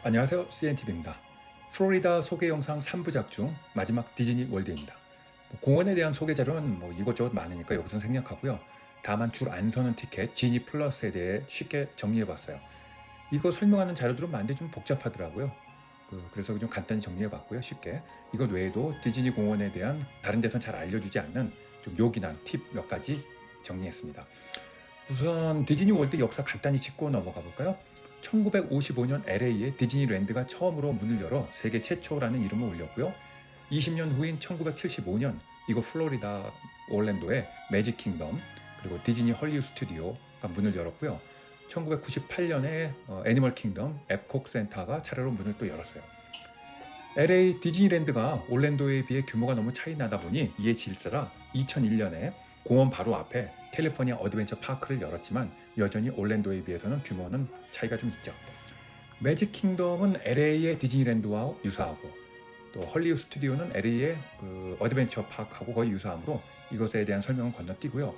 안녕하세요. CNTV입니다. 플로리다 소개 영상 3부작 중 마지막 디즈니 월드입니다. 공원에 대한 소개 자료는 이것저것 많으니까 여기서 생략하고요. 다만 줄 안 서는 티켓 지니 플러스에 대해 쉽게 정리해봤어요. 이거 설명하는 자료들은 많은데 좀 복잡하더라고요. 그래서 좀 간단히 정리해봤고요. 쉽게. 이것 외에도 디즈니 공원에 대한 다른 데선 잘 알려주지 않는 좀 요긴한 팁 몇 가지 정리했습니다. 우선 디즈니 월드 역사 간단히 짚고 넘어가 볼까요? 1955년 LA에 디즈니랜드가 처음으로 문을 열어 세계 최초라는 이름을 올렸고요. 20년 후인 1975년 이곳 플로리다 올랜도에 매직 킹덤 그리고 디즈니 헐리우드 스튜디오가 문을 열었고요. 1998년에 애니멀 킹덤 앱콕 센터가 차례로 문을 또 열었어요. LA 디즈니랜드가 올랜도에 비해 규모가 너무 차이 나다 보니 이에 질서라 2001년에 공원 바로 앞에 캘리포니아 어드벤처 파크를 열었지만 여전히 올랜도에 비해서는 규모는 차이가 좀 있죠. 매직 킹덤은 LA의 디즈니랜드와 유사하고 또 헐리우드 스튜디오는 LA의 어드벤처 파크하고 거의 유사하므로 이것에 대한 설명은 건너뛰고요.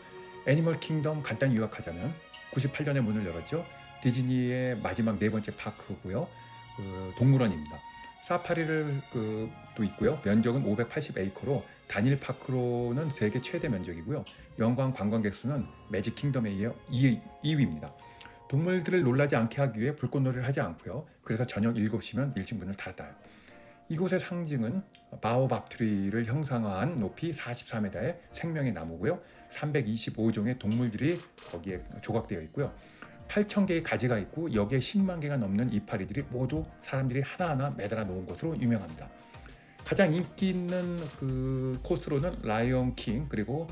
애니멀 킹덤 간단히 요약하자면 98년에 문을 열었죠. 디즈니의 마지막 네 번째 파크고요. 동물원입니다. 사파리를 또 있고요. 면적은 580에이커로 단일 파크로는 세계 최대 면적이고요. 연관 관광객 수는 매직 킹덤에 이어 2위입니다. 동물들을 놀라지 않게 하기 위해 불꽃놀이를 하지 않고요. 그래서 저녁 7시면 일찍 문을 닫아요. 이곳의 상징은 바오밥 트리를 형상화한 높이 44m의 생명의 나무고요. 325종의 동물들이 거기에 조각되어 있고요. 8,000개의 가지가 있고 여기에 10만 개가 넘는 이파리들이 모두 사람들이 하나하나 매달아 놓은 것으로 유명합니다. 가장 인기 있는 코스로는 라이언 킹 그리고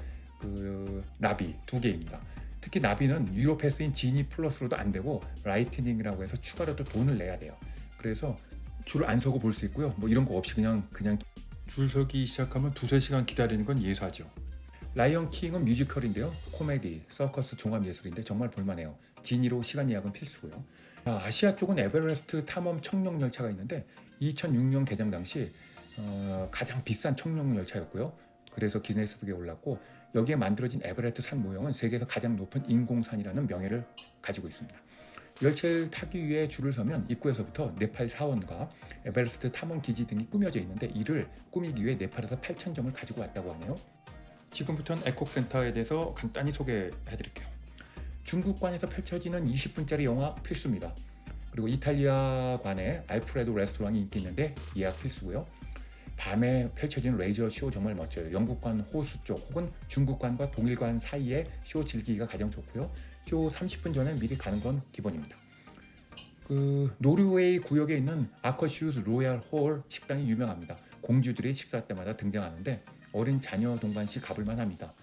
나비 두 개입니다. 특히 나비는 유료 패스인 지니 플러스로도 안 되고 라이트닝이라고 해서 추가로 또 돈을 내야 돼요. 그래서 줄 안 서고 볼 수 있고요. 이런 거 없이 그냥 줄 서기 시작하면 두세 시간 기다리는 건 예사죠. 라이언 킹은 뮤지컬인데요. 코미디, 서커스 종합 예술인데 정말 볼만해요. 지니로 시간 예약은 필수고요. 아시아 쪽은 에베레스트 탐험 청룡 열차가 있는데 2006년 개장 당시 가장 비싼 청룡 열차였고요. 그래서 기네스북에 올랐고 여기에 만들어진 에베레스트 산 모형은 세계에서 가장 높은 인공산이라는 명예를 가지고 있습니다. 열차를 타기 위해 줄을 서면 입구에서부터 네팔 사원과 에베레스트 탐험 기지 등이 꾸며져 있는데 이를 꾸미기 위해 네팔에서 8,000점을 가지고 왔다고 하네요. 지금부터는 에콕 센터에 대해서 간단히 소개해드릴게요. 중국관에서 펼쳐지는 20분짜리 영화 필수입니다. 그리고 이탈리아관에 알프레도 레스토랑이 인기 있는데 예약 필수고요. 밤에 펼쳐지는 레이저 쇼 정말 멋져요. 영국관 호수 쪽 혹은 중국관과 동일관 사이에 쇼 즐기기가 가장 좋고요. 쇼 30분 전에 미리 가는 건 기본입니다. 노르웨이 구역에 있는 아커슈스 로얄 홀 식당이 유명합니다. 공주들이 식사 때마다 등장하는데 어린 자녀 동반 시 가볼만 합니다.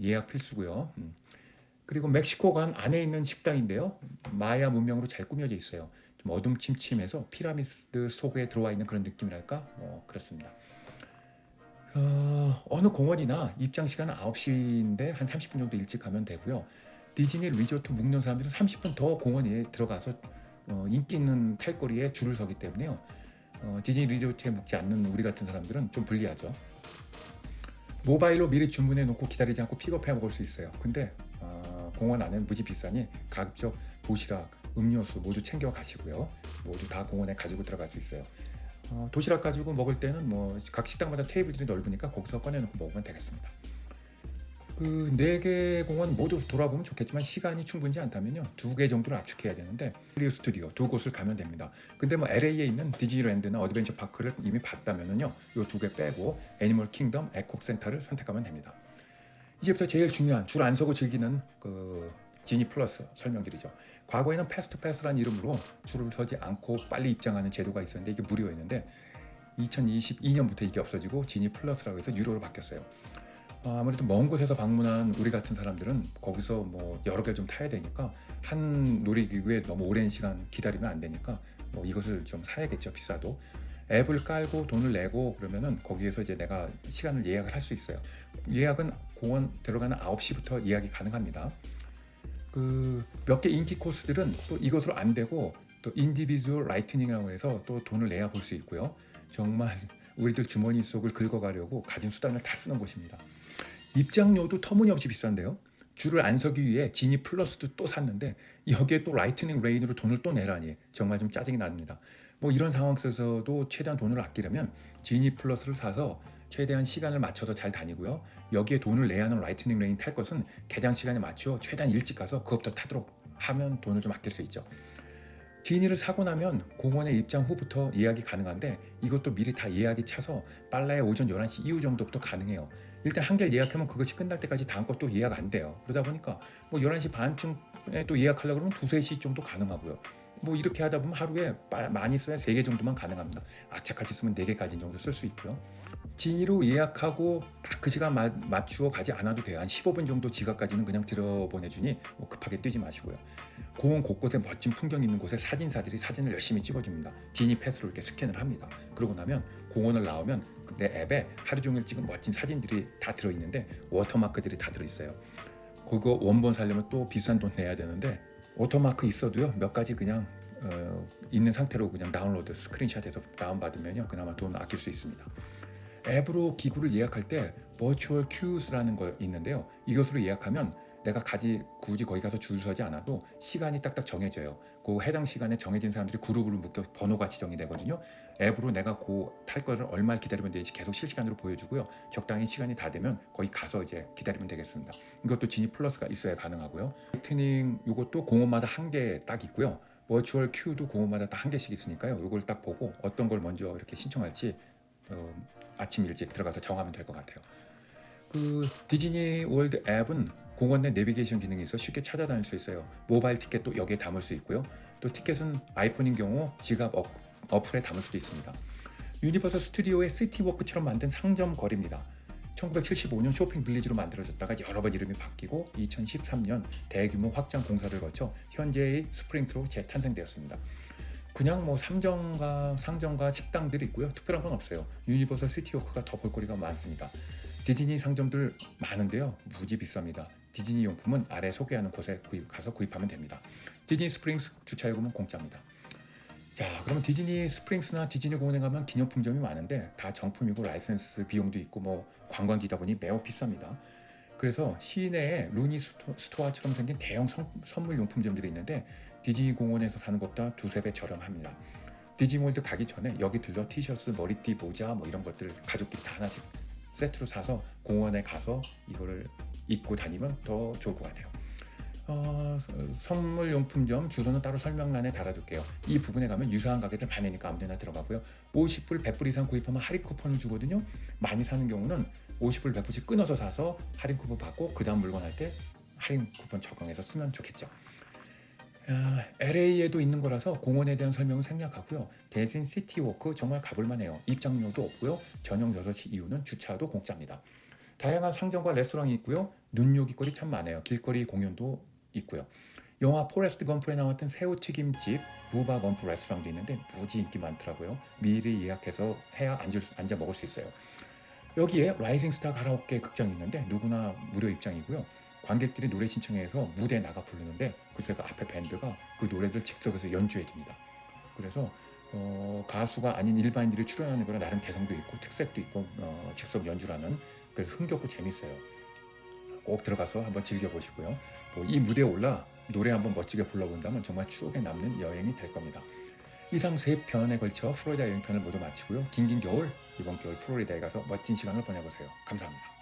예약 필수고요. 그리고 멕시코관 안에 있는 식당인데요. 마야 문명으로 잘 꾸며져 있어요. 좀 어둠침침해서 피라미드 속에 들어와 있는 그런 느낌이랄까? 그렇습니다. 어느 공원이나 입장 시간은 9시인데 한 30분 정도 일찍 가면 되고요. 디즈니 리조트 묵는 사람들은 30분 더 공원에 들어가서 인기 있는 탈거리에 줄을 서기 때문에요. 디즈니 리조트에 묵지 않는 우리 같은 사람들은 좀 불리하죠. 모바일로 미리 주문해 놓고 기다리지 않고 픽업해 먹을 수 있어요. 근데 공원 안은 무지 비싸니 가급적 도시락, 음료수 모두 챙겨 가시고요. 모두 다 공원에 가지고 들어갈 수 있어요. 도시락 가지고 먹을 때는 각 식당마다 테이블들이 넓으니까 거기서 꺼내놓고 먹으면 되겠습니다. 4개 공원 모두 돌아보면 좋겠지만 시간이 충분치 않다면요. 2개 정도를 압축해야 되는데 헐리우드 스튜디오 2곳을 가면 됩니다. 근데 LA에 있는 디즈니랜드나 어드벤처 파크를 이미 봤다면요. 이 2개 빼고 애니멀 킹덤 에콕 센터를 선택하면 됩니다. 이제부터 제일 중요한 줄 안 서고 즐기는 지니 플러스 설명드리죠. 과거에는 패스트 패스라는 이름으로 줄을 서지 않고 빨리 입장하는 제도가 있었는데 이게 무료였는데 2022년부터 이게 없어지고 지니 플러스라고 해서 유료로 바뀌었어요. 아무래도 먼 곳에서 방문한 우리 같은 사람들은 거기서 여러 개 좀 타야 되니까 한 놀이기구에 너무 오랜 시간 기다리면 안 되니까 이것을 좀 사야겠죠. 비싸도. 앱을 깔고 돈을 내고 그러면은 거기에서 이제 내가 시간을 예약을 할 수 있어요. 예약은 공원 들어가는 9시부터 예약이 가능합니다. 몇 개 인기 코스들은 또 이것으로 안 되고 또 인디비주얼 라이트닝이라고 해서 또 돈을 내야 볼 수 있고요. 정말 우리들 주머니 속을 긁어가려고 가진 수단을 다 쓰는 곳입니다. 입장료도 터무니없이 비싼데요. 줄을 안 서기 위해 지니 플러스도 또 샀는데 여기에 또 라이트닝 레인으로 돈을 또 내라니 정말 좀 짜증이 납니다. 뭐 이런 상황 속에서도 최대한 돈을 아끼려면 지니 플러스를 사서 최대한 시간을 맞춰서 잘 다니고요. 여기에 돈을 내야 하는 라이트닝 레인 탈 것은 개장 시간에 맞춰 최대한 일찍 가서 그것부터 타도록 하면 돈을 좀 아낄 수 있죠. 지니를 사고 나면 공원에 입장 후부터 예약이 가능한데 이것도 미리 다 예약이 차서 빨라야 오전 11시 이후 정도부터 가능해요. 일단 한 개를 예약하면 그것이 끝날 때까지 다음 것도 예약 안 돼요. 그러다 보니까 뭐 11시 반쯤에 또 예약하려고 그러면 2, 3시 정도 가능하고요. 뭐 이렇게 하다 보면 하루에 많이 써야 3개 정도만 가능합니다. 악착같이 쓰면 4개까지 정도 쓸 수 있고요. 진이로 예약하고 딱 그 시간 맞추어 가지 않아도 돼요. 한 15분 정도 지각까지는 그냥 들어보내주니 뭐 급하게 뛰지 마시고요. 공원 곳곳에 멋진 풍경 있는 곳에 사진사들이 사진을 열심히 찍어줍니다. 지니 패스로 이렇게 스캔을 합니다. 그러고 나면 공원을 나오면 내 앱에 하루 종일 찍은 멋진 사진들이 다 들어있는데 워터마크들이 다 들어있어요. 그거 원본 사려면 또 비싼 돈 내야 되는데 워터마크 있어도요 몇 가지 그냥 있는 상태로 그냥 다운로드 스크린샷해서 다운받으면요 그나마 돈 아낄 수 있습니다. 앱으로 기구를 예약할 때 버추얼 큐스라는 거 있는데요. 이것으로 예약하면 내가 굳이 거기 가서 줄 서지 않아도 시간이 딱딱 정해져요. 그 해당 시간에 정해진 사람들이 그룹으로 묶여 번호가 지정이 되거든요. 앱으로 내가 탈 거를 얼마 기다리면 되는지 계속 실시간으로 보여주고요. 적당히 시간이 다 되면 거기 가서 이제 기다리면 되겠습니다. 이것도 지니 플러스가 있어야 가능하고요. 라이트닝 이것도 공원마다 한 개 딱 있고요. 버추얼 큐도 공원마다 딱 한 개씩 있으니까요. 이걸 딱 보고 어떤 걸 먼저 이렇게 신청할지 아침 일찍 들어가서 정하면 될 것 같아요. 그 디즈니 월드 앱은 공원 내 내비게이션 기능이 있어 쉽게 찾아다닐 수 있어요. 모바일 티켓도 여기에 담을 수 있고요. 또 티켓은 아이폰인 경우 지갑 어플에 담을 수도 있습니다. 유니버설 스튜디오의 시티워크처럼 만든 상점 거리입니다. 1975년 쇼핑 빌리지로 만들어졌다가 여러 번 이름이 바뀌고 2013년 대규모 확장 공사를 거쳐 현재의 스프링스로 재탄생되었습니다. 그냥 뭐 상점과 식당들이 있고요. 특별한 건 없어요. 유니버설 시티워크가 더 볼거리가 많습니다. 디즈니 상점들 많은데요. 무지 비쌉니다. 디즈니 용품은 아래 소개하는 곳에 가서 구입하면 됩니다. 디즈니 스프링스 주차요금은 공짜입니다. 자, 그러면 디즈니 스프링스나 디즈니 공원에 가면 기념품점이 많은데 다 정품이고 라이센스 비용도 있고 뭐 관광지다 보니 매우 비쌉니다. 그래서 시내에 루니 스토어처럼 생긴 대형 선물 용품점들이 있는데 디즈니 공원에서 사는 것보다 2~3배 저렴합니다. 디즈니월드 가기 전에 여기 들러 티셔츠, 머리띠, 모자 뭐 이런 것들 가족끼리 다 하나씩 세트로 사서 공원에 가서 이거를 입고 다니면 더 좋을 것 같아요. 선물용품점 주소는 따로 설명란에 달아둘게요. 이 부분에 가면 유사한 가게들 많으니까 아무데나 들어가고요. 50불, 100불 이상 구입하면 할인 쿠폰을 주거든요. 많이 사는 경우는 50불, 100불씩 끊어서 사서 할인 쿠폰 받고 그 다음 물건 할 때 할인 쿠폰 적용해서 쓰면 좋겠죠. LA에도 있는 거라서 공원에 대한 설명은 생략하고요. 대신 시티워크 정말 가볼만해요. 입장료도 없고요. 저녁 6시 이후는 주차도 공짜입니다. 다양한 상점과 레스토랑이 있고요. 눈요깃거리 참 많아요. 길거리 공연도 있고요. 영화 포레스트 검프에 나왔던 새우튀김집, 부바 검프 레스토랑도 있는데 무지 인기 많더라고요. 미리 예약해서 해야 앉아 먹을 수 있어요. 여기에 라이징 스타 가라오케 극장이 있는데 누구나 무료 입장이고요. 관객들이 노래 신청해서 무대에 나가 부르는데 글쎄 그 앞에 밴드가 그 노래를 즉석에서 연주해 줍니다. 그래서 가수가 아닌 일반인들이 출연하는 거라 나름 개성도 있고 특색도 있고 즉석 연주라는 그래서 흥겹고 재밌어요. 꼭 들어가서 한번 즐겨보시고요. 이 무대에 올라 노래 한번 멋지게 불러본다면 정말 추억에 남는 여행이 될 겁니다. 이상 3편에 걸쳐 플로리다 여행편을 모두 마치고요. 긴긴 겨울 이번 겨울 플로리다에 가서 멋진 시간을 보내보세요. 감사합니다.